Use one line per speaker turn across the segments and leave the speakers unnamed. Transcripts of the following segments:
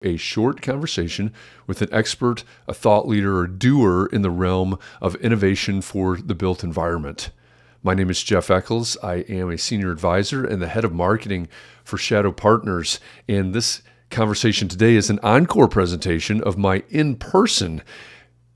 A short conversation with an expert, a thought leader, or doer in the realm of innovation for the built environment. My name is Jeff Echols. I am a senior advisor and the head of marketing for Shadow Partners. And this conversation today is an encore presentation of my in-person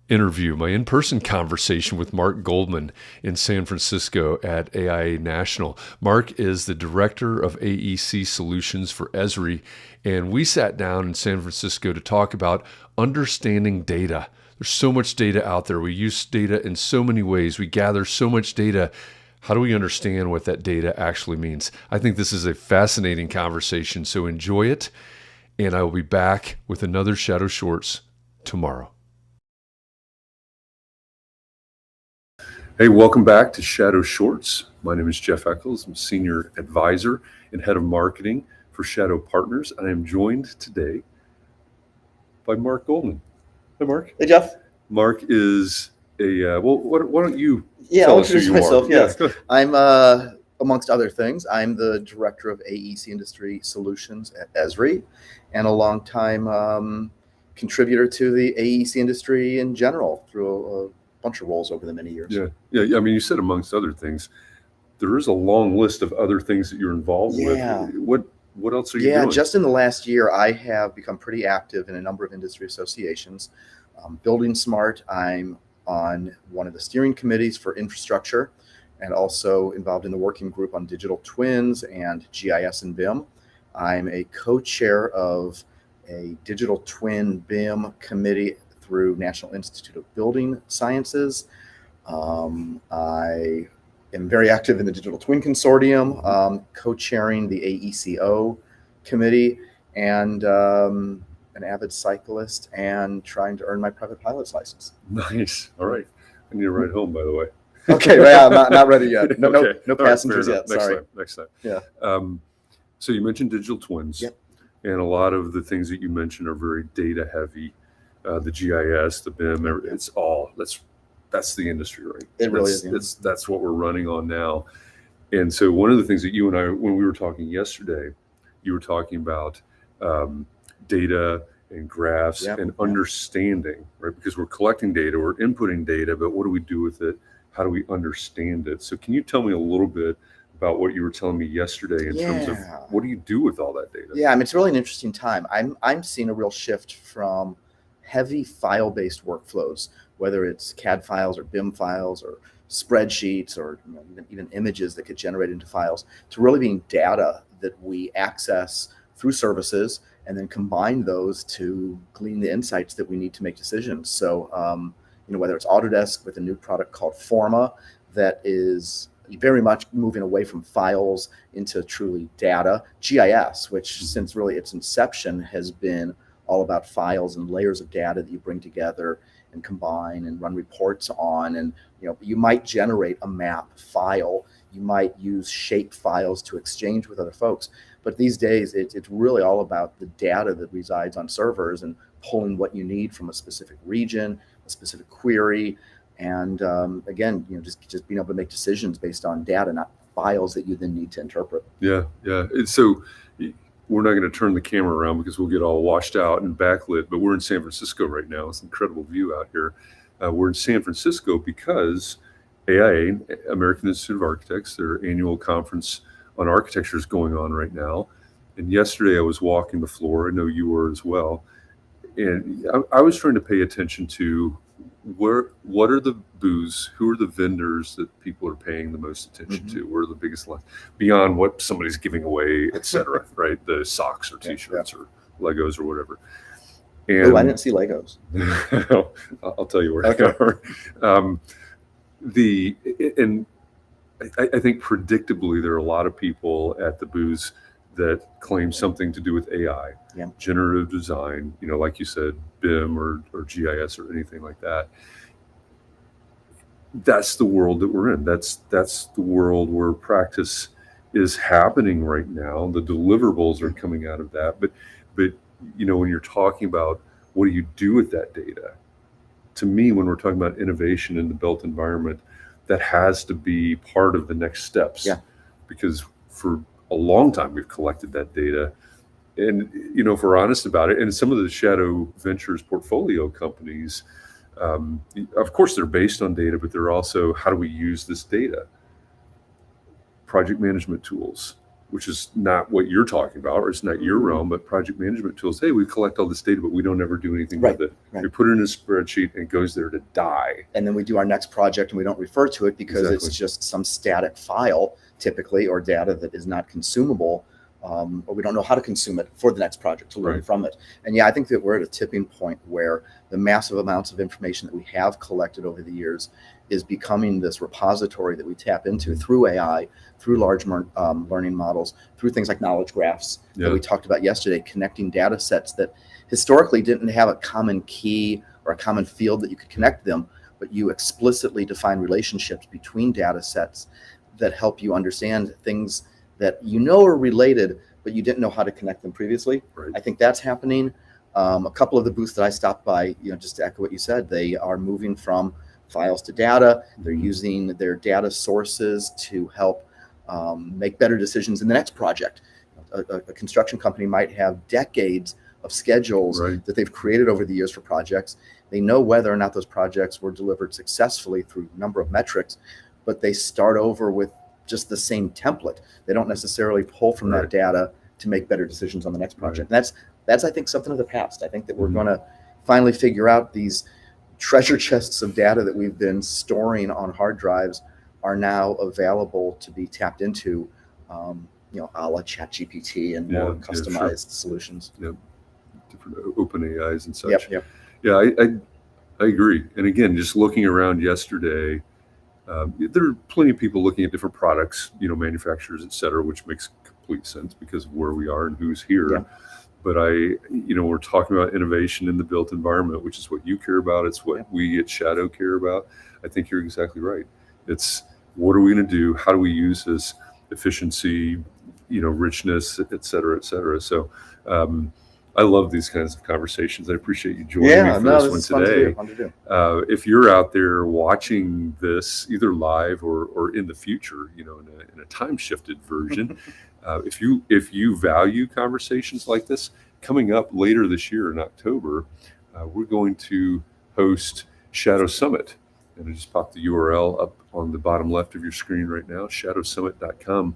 interview, my in-person conversation with Marc Goldman in San Francisco at AIA National. Marc is the director of AEC Solutions for Esri, and we sat down in San Francisco to talk about understanding data. There's so much data out there. We use data in so many ways. We gather so much data. How do we understand what that data actually means? I think this is a fascinating conversation, so enjoy it, and I will be back with another Shadow Shorts tomorrow. Hey, welcome back to Shadow Shorts. My name is Jeff Echols. I'm Senior Advisor and Head of Marketing for Shadow Partners, and I am joined today by Marc Goldman. Hi, Marc.
Hey, Jeff.
Marc is a, why don't you tell us who you
myself,
are?
Yes. I'm, amongst other things, I'm the Director of AEC Industry Solutions at Esri, and a longtime contributor to the AEC industry in general through a bunch of roles over the many years.
Yeah. I mean, you said amongst other things. There is a long list of other things that you're involved with. What else are you doing?
Just in the last year, I have become pretty active in a number of industry associations. Building Smart, I'm on one of the steering committees for infrastructure, and also involved in the working group on digital twins and GIS and BIM. I'm a co-chair of a digital twin BIM committee through National Institute of Building Sciences. I am very active in the Digital Twin Consortium, co-chairing the AECO committee, and an avid cyclist, and trying to earn my private pilot's license.
Nice. All right. I need to ride home, by the way.
Okay, well, I'm not ready yet. No,
Okay.
no passengers yet. Sorry.
Next time.
Yeah.
So you mentioned digital twins.
Yep.
And a lot of the things that you mentioned are very data heavy. The GIS, the BIM, it's all that's the industry, right?
It really is.
That's what we're running on now. And so one of the things that you and I, when we were talking yesterday, you were talking about data and graphs and understanding, right? Because we're collecting data, we're inputting data, but what do we do with it? How do we understand it? So can you tell me a little bit about what you were telling me yesterday in terms of what do you do with all that data?
Yeah, I mean, it's really an interesting time. I'm seeing a real shift from heavy file-based workflows, whether it's CAD files or BIM files or spreadsheets or even images that get generated into files, to really being data that we access through services and then combine those to glean the insights that we need to make decisions. So, whether it's Autodesk with a new product called Forma that is very much moving away from files into truly data, GIS, which since really its inception has been all about files and layers of data that you bring together and combine and run reports on. And you might generate a map file, you might use shape files to exchange with other folks, but these days it's really all about the data that resides on servers and pulling what you need from a specific region, a specific query, and again, just being able to make decisions based on data, not files that you then need to interpret.
Yeah. So we're not going to turn the camera around because we'll get all washed out and backlit, but we're in San Francisco right now. It's an incredible view out here. We're in San Francisco because AIA, American Institute of Architects, their annual conference on architecture is going on right now. And yesterday I was walking the floor. I know you were as well. And I was trying to pay attention to what are the booths, who are the vendors that people are paying the most attention to, where are the biggest lines, beyond what somebody's giving away, et cetera, right? The socks or t-shirts or Legos or whatever. And
I didn't see Legos.
I'll tell you where they are. I think predictably there are a lot of people at the booths that claim something to do with AI, generative design, like you said, BIM or GIS or anything like that. That's the world that we're in. That's the world where practice is happening right now. The deliverables are coming out of that. But when you're talking about what do you do with that data, to me, when we're talking about innovation in the built environment, that has to be part of the next steps.
Yeah.
Because for a long time we've collected that data And, if we're honest about it, and some of the Shadow Ventures portfolio companies, of course, they're based on data, but they're also, how do we use this data? Project management tools, which is not what you're talking about, or it's not your realm, but project management tools. Hey, we collect all this data, but we don't ever do anything with it. We put it in a spreadsheet and it goes there to die.
And then we do our next project and we don't refer to it because it's just some static file, typically, or data that is not consumable, or we don't know how to consume it for the next project to learn from it. And yeah, I think that we're at a tipping point where the massive amounts of information that we have collected over the years is becoming this repository that we tap into through AI, through large learning models, through things like knowledge graphs that we talked about yesterday, connecting data sets that historically didn't have a common key or a common field that you could connect them, but you explicitly define relationships between data sets that help you understand things that are related, but you didn't know how to connect them previously. I think that's happening. A couple of the booths that I stopped by, just to echo what you said, they are moving from files to data. They're using their data sources to help make better decisions in the next project. A construction company might have decades of schedules that they've created over the years for projects. They know whether or not those projects were delivered successfully through a number of metrics, but they start over with just the same template. They don't necessarily pull from that data to make better decisions on the next project. And that's I think, something of the past. I think that we're going to finally figure out these treasure chests of data that we've been storing on hard drives are now available to be tapped into, a la ChatGPT and more customized solutions.
Different open AIs and such. I agree. And again, just looking around yesterday, there are plenty of people looking at different products, manufacturers, et cetera, which makes complete sense because of where we are and who's here. But we're talking about innovation in the built environment, which is what you care about. It's what we at Shadow care about. I think you're exactly right. It's what are we going to do? How do we use this efficiency, richness, et cetera, et cetera. So I love these kinds of conversations. I appreciate you joining me for this one today.
Fun to do.
If you're out there watching this either live or in the future, in a time-shifted version, if you value conversations like this, coming up later this year in October, we're going to host Shadow Summit. And I just popped the URL up on the bottom left of your screen right now, shadowsummit.com.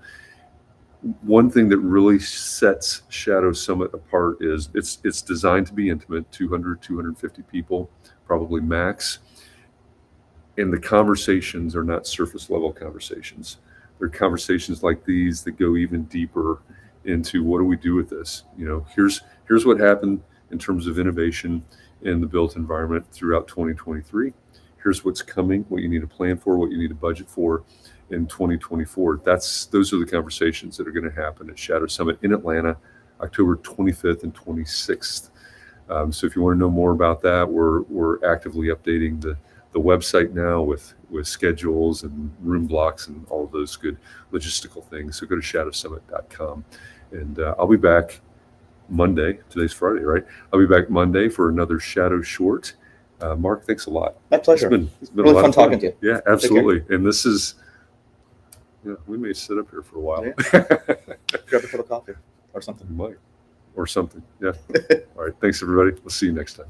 One thing that really sets Shadow Summit apart is it's designed to be intimate, 200, 250 people, probably max. And the conversations are not surface level conversations. They're conversations like these that go even deeper into what do we do with this? Here's what happened in terms of innovation in the built environment throughout 2023. Here's what's coming, what you need to plan for, what you need to budget for in 2024. Those are the conversations that are going to happen at Shadow Summit in Atlanta, October 25th and 26th. So if you want to know more about that, we're actively updating the website now with schedules and room blocks and all of those good logistical things. So go to shadowsummit.com. And I'll be back Monday. Today's Friday, right? I'll be back Monday for another Shadow Short. Mark, thanks a lot.
My pleasure.
It's been
really
a lot
fun
of fun
talking to you.
Yeah, absolutely. And this is, we may sit up here for a while.
Grab a cup of coffee or something.
We might. Or something. Yeah. All right. Thanks, everybody. We'll see you next time.